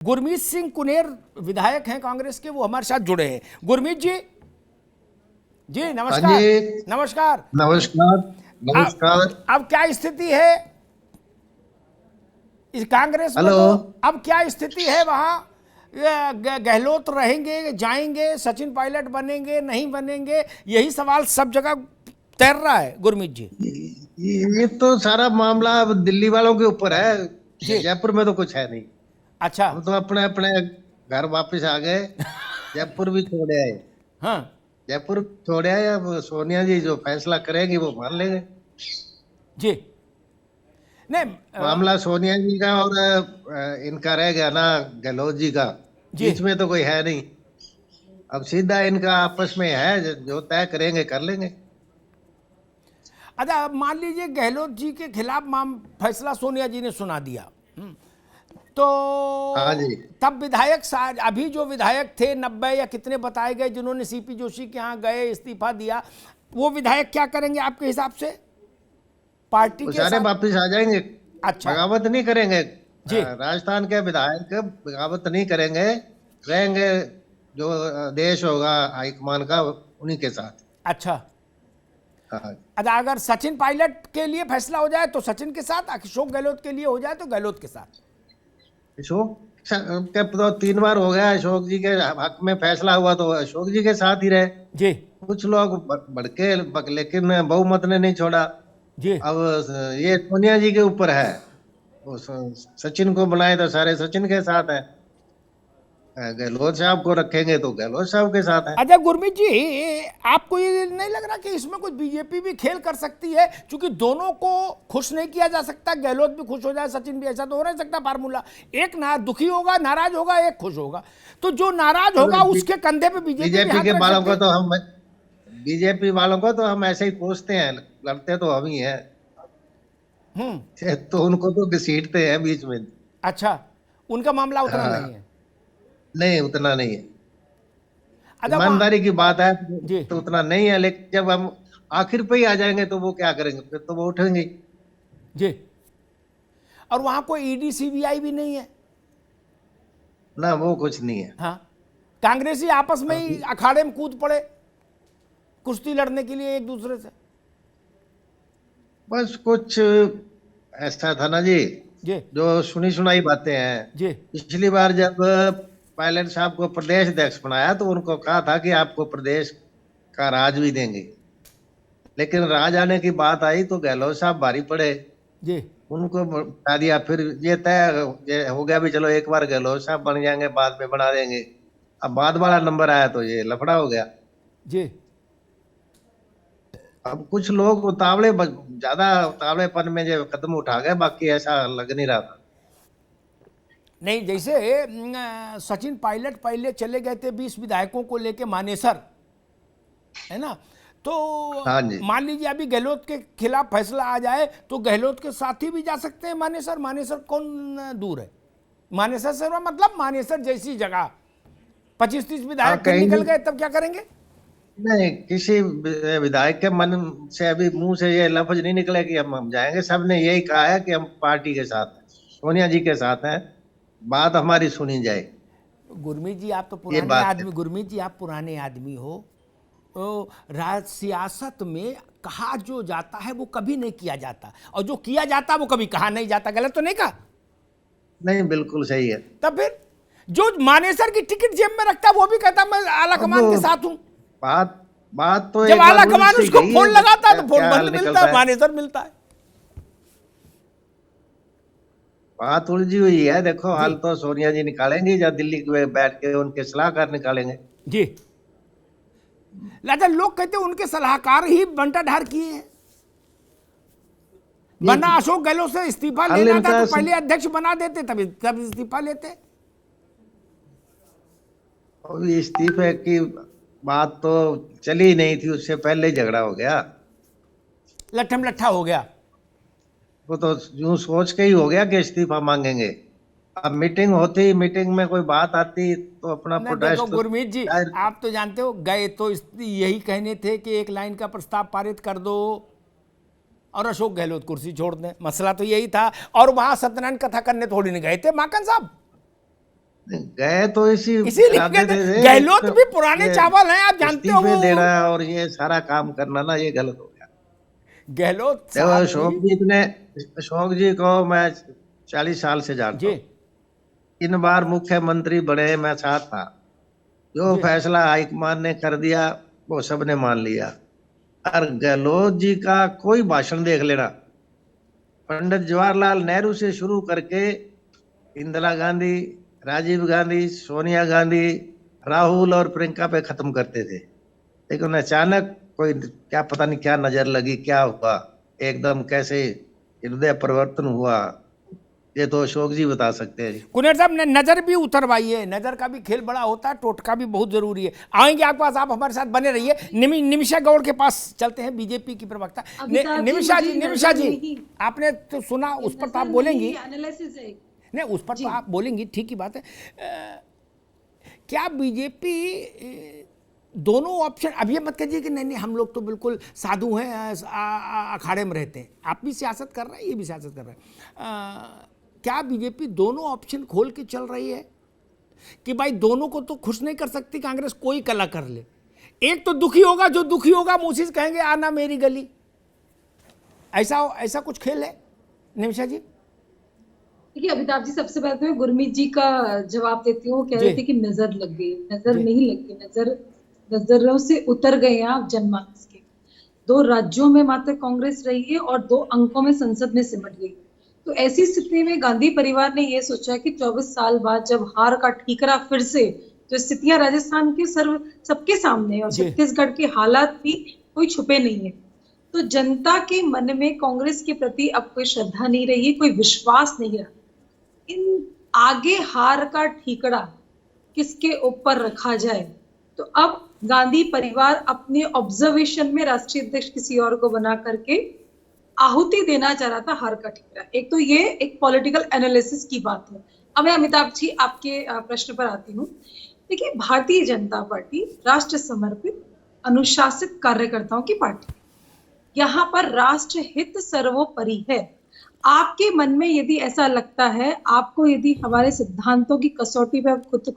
गुरमीत सिंह कुनेर विधायक हैं कांग्रेस के, वो हमारे साथ जुड़े हैं। गुरमीत जी, जी हाँ नमस्कार। जी, नमस्कार। नमस्कार। अब नमस्कार। अब क्या स्थिति है इस कांग्रेस में? हेलो। तो अब क्या स्थिति है वहां? गहलोत रहेंगे, जाएंगे, सचिन पायलट बनेंगे, नहीं बनेंगे, यही सवाल सब जगह तैर रहा है गुरमीत जी। ये तो सारा मामला अब दिल्ली वालों के ऊपर है। जी। जयपुर में तो कुछ है नहीं। अच्छा। हम तो अपने अपने घर वापस आ गए। जयपुर भी छोड़े आए। हाँ। जयपुर छोड़े आए। अब सोनिया जी जो फैसला करेंगी वो मान लेंगे। जी। नहीं। मामला सोनिया जी का और इनका रह गया ना, गहलोत जी का। जी। बीच में तो कोई है नहीं। अब सीधा इनका आपस में है, जो तय करेंगे कर लेंगे। अच्छा, अब मान लीजिए गहलोत जी के खिलाफ फैसला सोनिया जी ने सुना दिया, तो हाँ जी। तब विधायक अभी जो विधायक थे 90 या कितने बताए गए जिन्होंने सीपी जोशी के यहाँ गए, इस्तीफा दिया, वो विधायक क्या करेंगे आपके हिसाब से पार्टी वो के सारे साथ? वापिस आ जाएंगे। अच्छा। बगावत नहीं करेंगे। जी। राजस्थान के विधायक बगावत नहीं करेंगे। रहेंगे। जो देश होगा हाईकमान का, उन्हीं के साथ। अच्छा। हाँ। अच्छा, अगर सचिन पायलट के लिए फैसला हो जाए तो सचिन के साथ, अशोक गहलोत के लिए हो जाए तो गहलोत के साथ। अशोक के तो 3 बार हो गया। अशोक जी के हक में फैसला हुआ तो अशोक जी के साथ ही रहे। जी। कुछ लोग भड़के, लेकिन बहुमत ने नहीं छोड़ा। जी। अब ये सोनिया जी के ऊपर है। वो सचिन को बनाए तो सारे सचिन के साथ है। गहलोत साहब को रखेंगे तो गहलोत साहब के साथ है। अच्छा गुरमीत जी, आपको ये नहीं लग रहा कि इसमें कुछ बीजेपी भी खेल कर सकती है? क्योंकि दोनों को खुश नहीं किया जा सकता, गहलोत भी खुश हो जाए, सचिन भी, ऐसा तो हो नहीं सकता फार्मूला। एक ना दुखी होगा, नाराज होगा, एक खुश होगा, तो जो नाराज होगा उसके कंधे पे बीजेपी भी बीजेपी हाथ के रख वालों सकती को है। तो हम बीजेपी वालों को तो हम ऐसे ही कोसते हैं। लड़ते तो हम ही हैं। हम्म। तो उनको तो घसीटते हैं बीच में। अच्छा, उनका मामला उतना नहीं हाँ। है। नहीं, उतना नहीं है। अच्छा वहाँ। ईमानदारी की बात है जी। तो उतना नहीं है, लेकिन जब हम आखिर पे ही आ जाएंगे तो वो क्या करेंगे? फिर तो वो उठेंगे। जी। और वहाँ कोई ईडी सीबीआई भी नहीं है। ना, वो कुछ नहीं है। हाँ। कांग्रेसी आपस में ही अभी अखाड़े में कूद पड़े कुश्ती लड़ने के लिए एक दूसरे से। बस कुछ ऐसा था ना जी, जी। जो सुनी सुनाई बातें हैं। जी। पिछली बार जब पायलट साहब को प्रदेश अध्यक्ष बनाया तो उनको कहा था कि आपको प्रदेश का राज भी देंगे। लेकिन राज आने की बात आई तो गहलोत साहब भारी पड़े। जी। उनको बता दिया। फिर ये तय ये हो गया भी चलो एक बार गहलोत साहब बन जाएंगे, बाद में बना देंगे। अब बाद वाला नंबर आया तो ये लफड़ा हो गया। जी। अब कुछ लोग ज्यादा उतावलेपन में जो कदम उठा गए, बाकी ऐसा लग नहीं रहा था। नहीं, जैसे सचिन पायलट पहले चले गए थे 20 विधायकों को लेके मानेसर, है ना? तो हाँ जी। मान लीजिए अभी गहलोत के खिलाफ फैसला आ जाए तो गहलोत के साथी भी जा सकते हैं मानेसर। मानेसर कौन दूर है? मानेसर से मतलब मानेसर जैसी जगह 25-30 हाँ, विधायक फिर कहेंगे। निकल गए, तब क्या करेंगे? नहीं, किसी विधायक के मन से अभी मुंह से ये लफ्ज नहीं निकले कि हम जाएंगे। सबने यही कहा है कि हम पार्टी के साथ हैं, सोनिया जी के साथ हैं। बात हमारी सुनी जाए। गुरमीत जी, आप तो ये पुराने बात है। आदमी, गुरमीत जी आप पुराने आदमी हो। तो राज सियासत में कहा जो जाता है वो कभी नहीं किया जाता, और जो किया जाता वो कभी कहा नहीं जाता। गलत तो नहीं कहा? नहीं, बिल्कुल सही है। तब फिर जो मानेसर की टिकट जेब में रखता है वो भी कहता मैं आला अब कमान के साथ हूं। बात बात तो जब एक बार आला उलझ कमान सी उसको गई फोन है। लगाता है तो फोन क्या बंद हाल मिलता है, निकलता है? मानेसर मिलता है। बात उलझी हुई है। देखो, जी। हाल तो सोनिया जी निकालेंगी, या दिल्ली में बैठ के उनके सलाहकार निकालेंगे। जी। लेकिन लोग कहते हैं उनके सलाहकार ही बंटाढार किए हैं। ये वरना अशोक गहलोत से इस्तीफा हल लेना था इनका तो पहले अध्यक्ष बना देते, तब इस्तीफा लेते। अभी इस्तीफे की बात तो चली ही नहीं थी, उससे पहले ही झगड़ा हो गया। लट्ठम लट्ठा हो गया। वो तो यूं सोच के ही हो गया कि इस्तीफा मांगेंगे। अब मीटिंग होती, मीटिंग में कोई बात आती तो अपना न देखो प्रोटेस्ट गुरमीत जी, जाहिर। आप तो जानते हो गए तो यही कहने थे कि एक लाइन का प्रस्ताव पारित कर दो और अशोक गहलोत कुर्सी छोड़ दें। मसला तो यही था। और वहां सत्यनारायण कथा करने थोड़ी नहीं गए थे माकन साहब। गए तो इसीलिए इरादे कहते थे हैं, गहलोत भी पुराने ये चावल हैं, आप जानते हो। इस्तीफे देना और ये सारा काम करना ना, ये गलत हो गया। गहलोत देखो साहब अशोक भी। जी ने, अशोक जी को मैं 40 साल से जानता जी हूँ। 3 बार मुख्यमंत्री बने, मैं साथ था। जो जी फैसला हाईकमान ने कर दिया वो सबने मान लिया। और गहलोत जी का कोई भाषण देख लेना, पंडित जवाहरलाल नेहरू से शुरू करके इंदिरा गांधी, राजीव गांधी, सोनिया गांधी, राहुल और प्रियंका पे खत्म करते थे। लेकिन अचानक कोई क्या पता नहीं क्या नजर लगी, क्या हुआ, एकदम कैसे हृदय परिवर्तन हुआ, ये तो अशोक जी बता सकते हैं जी। कुनेर साहब ने नजर भी उतरवाई है, नजर का भी खेल बड़ा होता है, टोटका भी बहुत जरूरी है। आएंगे आपके पास, आप हमारे साथ बने रहिए। निमिषा गौड़ के पास चलते हैं, बीजेपी की प्रवक्ता। निमिषा जी, आपने तो सुना, उस पर तो आप बोलेंगी। एनालिसिस है। नहीं, उस पर तो आप बोलेंगी, ठीक ही बात है। क्या बीजेपी दोनों ऑप्शन, अब ये मत कहिए कि नहीं नहीं हम लोग तो बिल्कुल साधु हैं, अखाड़े में रहते हैं। आप भी सियासत कर रहे हैं, ये भी सियासत कर रहे हैं। क्या बीजेपी दोनों ऑप्शन खोल के चल रही है कि भाई दोनों को तो खुश नहीं कर सकती कांग्रेस, कोई कला कर ले। एक तो दुखी होगा, जो दुखी होगा मुझसे कहेंगे आना मेरी गली, ऐसा कुछ खेल है। निमिषा जी, देखिए अमिताभ जी, सबसे पहले तो मैं गुरमीत जी का जवाब देती हूँ। कह रहे थे कि नजर लग गई, नजर नहीं लगी, नजरों से उतर गए हैं आप जनमानस के। 2 राज्यों में मात्र कांग्रेस रही है और 2 अंकों में संसद में सिमट गई। तो ऐसी स्थिति में गांधी परिवार ने यह सोचा कि 24 साल बाद जब हार का ठीकरा फिर से, तो स्थितियां राजस्थान के सबके सामने और छत्तीसगढ़ के हालात भी कोई छुपे नहीं है। तो जनता के मन में कांग्रेस के प्रति अब कोई श्रद्धा नहीं रही, कोई विश्वास नहीं रहा। इन आगे हार का ठीकरा किसके ऊपर रखा जाए, तो अब गांधी परिवार अपने ऑब्जर्वेशन में राष्ट्रीय अध्यक्ष किसी और को बना करके आहुति देना चाह रहा था हार का ठीकरा। एक तो ये एक पॉलिटिकल एनालिसिस की बात है। अब मैं अमिताभ जी आपके प्रश्न पर आती हूँ। देखिए, भारतीय जनता पार्टी राष्ट्र समर्पित अनुशासित कार्यकर्ताओं की पार्टी, यहाँ पर राष्ट्र हित सर्वोपरि है। आपके मन में यदि ऐसा लगता है, आपको यदि हमारे सिद्धांतों की कसौटी पे आप खुद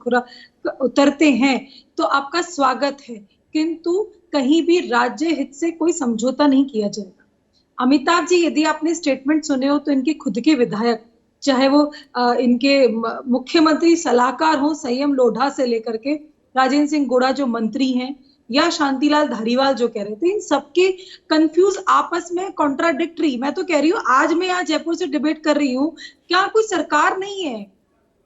उतरते हैं, तो आपका स्वागत है, किंतु कहीं भी राज्य हित से कोई समझौता नहीं किया जाएगा। अमिताभ जी, यदि आपने स्टेटमेंट सुने हो तो इनके खुद के विधायक, चाहे वो इनके मुख्यमंत्री सलाहकार हो संयम लोढ़ा से लेकर के राजेंद्र सिंह गोड़ा जो मंत्री हैं, या शांतिलाल धारीवाल जो कह रहे थे, इन सबके कंफ्यूज, आपस में कॉन्ट्राडिक्टरी। मैं तो कह रही हूँ, आज मैं यहाँ जयपुर से डिबेट कर रही हूँ, क्या कोई सरकार नहीं है?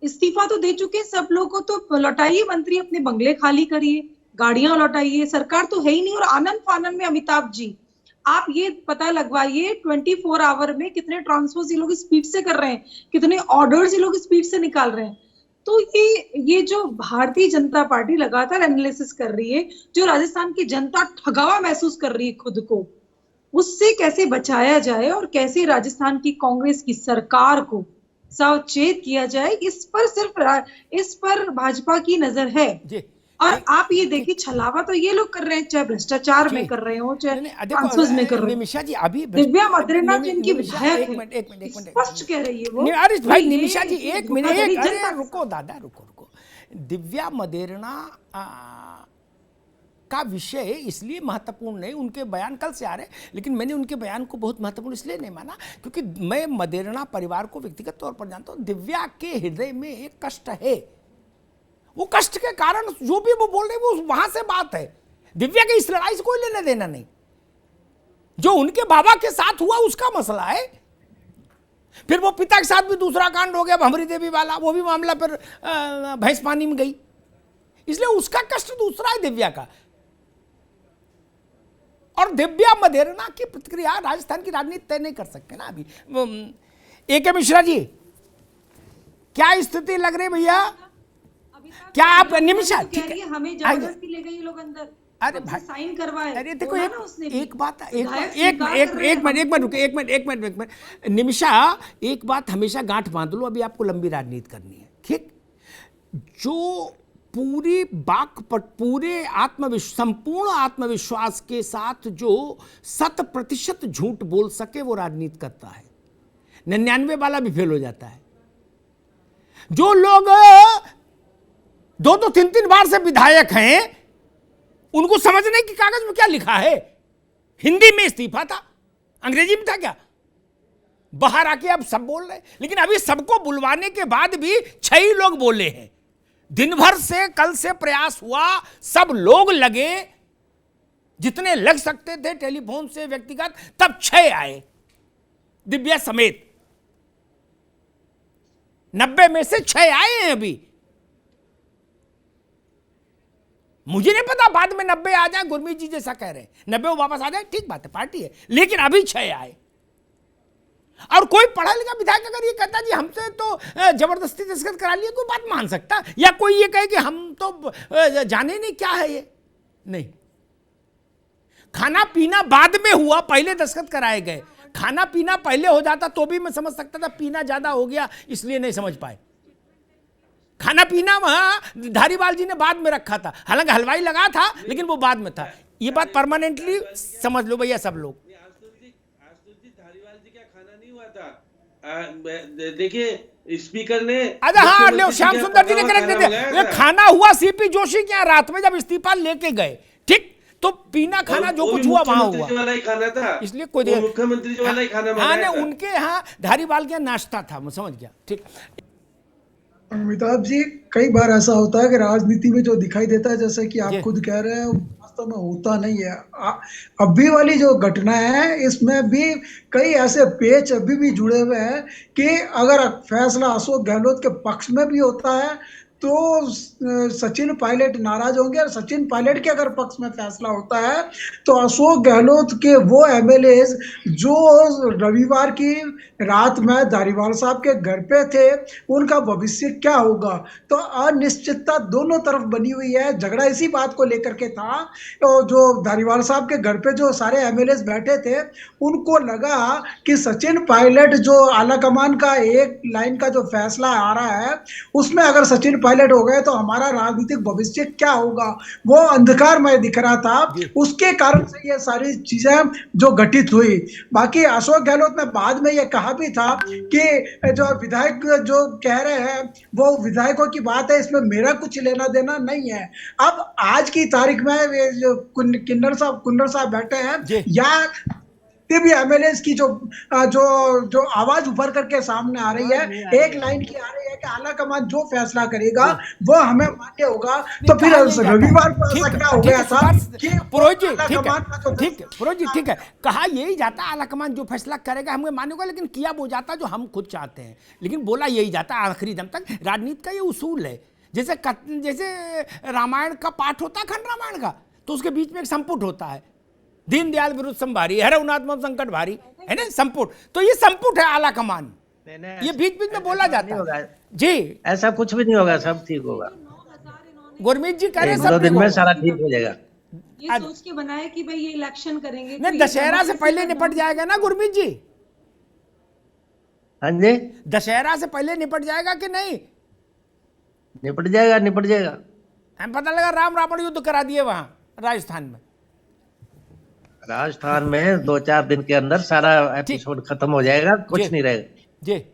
इस्तीफा तो दे चुके सब लोगों को, तो लौटाइए मंत्री, अपने बंगले खाली करिए, गाड़ियां लौटाइए, सरकार तो है ही नहीं। और आनंद फानन में अमिताभ जी, आप ये पता लगवाइए 24 आवर में कितने ट्रांसफर्स ये लोग स्पीड से कर रहे हैं, कितने ऑर्डर्स ये लोग स्पीड से निकाल रहे हैं। तो ये जो भारतीय जनता पार्टी लगातार एनालिसिस कर रही है, जो राजस्थान की जनता ठगा महसूस कर रही है खुद को, उससे कैसे बचाया जाए और कैसे राजस्थान की कांग्रेस की सरकार को सचेत किया जाए, इस पर भाजपा की नजर है जी। और आप ये देखिए, छलावा तो ये लोग कर रहे हैं, चाहे भ्रष्टाचार में कर रहे हो, चाहे ट्रांसफर्स में कर रहे हो। निमिषा जी, अभी दिव्या मदेरणा जो इनकी विधायक है, एक मिनट स्पष्ट कह रही है वो। अरे भाई निमिषा जी, एक मिनट, अरे रुको दादा, रुको। दिव्या मदेरणा का विषय इसलिए महत्वपूर्ण नहीं, उनके बयान कल से आ रहे, लेकिन मैंने उनके बयान को बहुत महत्वपूर्ण इसलिए नहीं माना क्योंकि मैं मदेरणा परिवार को व्यक्तिगत तौर पर जानता हूँ। दिव्या के हृदय में एक कष्ट है, वो कष्ट के कारण जो भी वो बोल रहे वो वहां से बात है। दिव्या के इस लड़ाई से कोई लेना देना नहीं, जो उनके बाबा के साथ हुआ उसका मसला है। फिर वो पिता के साथ भी दूसरा कांड हो गया, भंवरी देवी वाला, वो भी मामला फिर भैंस पानी में गई, इसलिए उसका कष्ट दूसरा है दिव्या का। और दिव्या मदेरणा की प्रतिक्रिया राजस्थान की राजनीति तय नहीं कर सकते ना अभी। AK मिश्रा जी, क्या स्थिति लग रही भैया? क्या आप निमिषा, ठीक है, हमें जबरदस्ती ले गए ये लोग अंदर, अरे भाई साइन करवाए। अरे देखो, एक मिनट निमिषा, एक बात हमेशा गांठ बांध लो, अभी आपको लंबी राजनीति करनी है, ठीक? जो पूरी संपूर्ण आत्मविश्वास के साथ जो 100% झूठ बोल सके वो राजनीति करता है, 99 वाला भी फेल हो जाता है। जो लोग दो दो तीन तीन बार से विधायक हैं, उनको समझने की कागज में क्या लिखा है। हिंदी में इस्तीफा था, अंग्रेजी में था क्या? बाहर आके अब सब बोल रहे हैं, लेकिन अभी सबको बुलवाने के बाद भी 6 ही लोग बोले हैं। दिन भर से, कल से प्रयास हुआ, सब लोग लगे जितने लग सकते थे टेलीफोन से, व्यक्तिगत, तब 6 आए, दिव्या समेत। 90 में से 6 आए हैं अभी। मुझे नहीं पता बाद में 90 आ जाए, गुरमीत जी जैसा कह रहे हैं 90 वो वापस आ जाए, ठीक बात है, पार्टी है, लेकिन अभी 6 आए। और कोई पढ़ा लिखा विधायक अगर ये कहता जी हमसे तो जबरदस्ती दस्तखत करा लिए, कोई बात मान सकता, या कोई ये कहे कि हम तो जाने नहीं क्या है ये, नहीं। खाना पीना बाद में हुआ, पहले दस्तखत कराए गए। खाना पीना पहले हो जाता तो भी मैं समझ सकता था, पीना ज्यादा हो गया इसलिए नहीं समझ पाए। खाना पीना वहां धारीवाल जी ने बाद में रखा था, हालांकि हलवाई लगा था लेकिन वो बाद में था। ये बात परमानेंटली समझ लो भैया सब लोग। धारीवाल जी का खाना नहीं हुआ था, देखिए स्पीकर ने, अच्छा हाँ, ले श्याम सुंदर जी ने करेक्ट दिया, खाना हुआ सीपी जोशी के यहाँ रात में जब इस्तीफा लेके गए, ठीक, तो पीना खाना जो कुछ हुआ वहां हुआ, वाला ही खाना था, इसलिए कोई मुख्यमंत्री जी वाला ही खाना हाँ ने उनके यहाँ धारीवाल के नाश्ता था, मैं समझ गया, ठीक। अमिताभ जी, कई बार ऐसा होता है कि राजनीति में जो दिखाई देता है, जैसे कि आप खुद कह रहे हैं, वास्तव में होता नहीं है। अभी वाली जो घटना है, इसमें भी कई ऐसे पेच अभी भी जुड़े हुए हैं कि अगर फैसला अशोक गहलोत के पक्ष में भी होता है तो सचिन पायलट नाराज होंगे, और सचिन पायलट के अगर पक्ष में फैसला होता है तो अशोक गहलोत के वो एमएलए जो रविवार की रात में धारीवाल साहब के घर पे थे, उनका भविष्य क्या होगा। तो अनिश्चितता दोनों तरफ बनी हुई है। झगड़ा इसी बात को लेकर के था, तो जो धारीवाल साहब के घर पे जो सारे एमएलए बैठे थे, उनको लगा कि सचिन पायलट जो आला कमान का एक लाइन का जो फैसला आ रहा है, उसमें अगर सचिन पायलट हो गए तो हमारा राजनीतिक भविष्य क्या होगा, वो अंधकार में दिख रहा था। उसके कारण से ये सारी चीजें जो घटित हुई। बाकी अशोक गहलोत ने बाद में ये कहा भी था कि जो विधायक जो कह रहे हैं वो विधायकों की बात है, इसमें मेरा कुछ लेना देना नहीं है। अब आज की तारीख में जो किन्नर साहब बैठे हैं, या भी एमएलए की जो जो जो आवाज उभर करके सामने आ रही है, एक लाइन की आ रही है कि आला कमान जो फैसला करेगा वो हमें मान्य होगा। तो फिर रविवार को ऐसा क्या हो गया था कि पुरोहित जी, ठीक है पुरोहित जी, ठीक है, कहा यही जाता आला कमान जो फैसला करेगा हमें मान्य होगा, लेकिन किया वो जाता जो हम खुद चाहते हैं, लेकिन बोला यही जाता आखिरी दम तक। राजनीति का ये उसूल है, जैसे रामायण का पाठ होता है, खंड रामायण का, तो उसके बीच में एक संपुट होता है, दीनदयाल विरुद्ध संभारी, हर उन्नात्मक संकट भारी, है ना संपुट। तो ये संपुट है आला कमान, ये बीच बीच में बोला जाता है जी। ऐसा कुछ भी नहीं होगा, सब ठीक होगा। गुरमीत जी कह रहे हैं सब 2 दिन में सारा ठीक हो जाएगा। ये सोच के बनाए कि भाई ये इलेक्शन करेंगे, नहीं, दशहरा से पहले निपट जाएगा ना गुरमीत जी? हाँ जी, दशहरा से पहले निपट जाएगा कि नहीं? निपट जाएगा, निपट जाएगा। हमें पता लगा राम रावण युद्ध करा दिए वहां राजस्थान में। राजस्थान में 2-4 दिन के अंदर सारा एपिसोड खत्म हो जाएगा, कुछ नहीं रहेगा जी।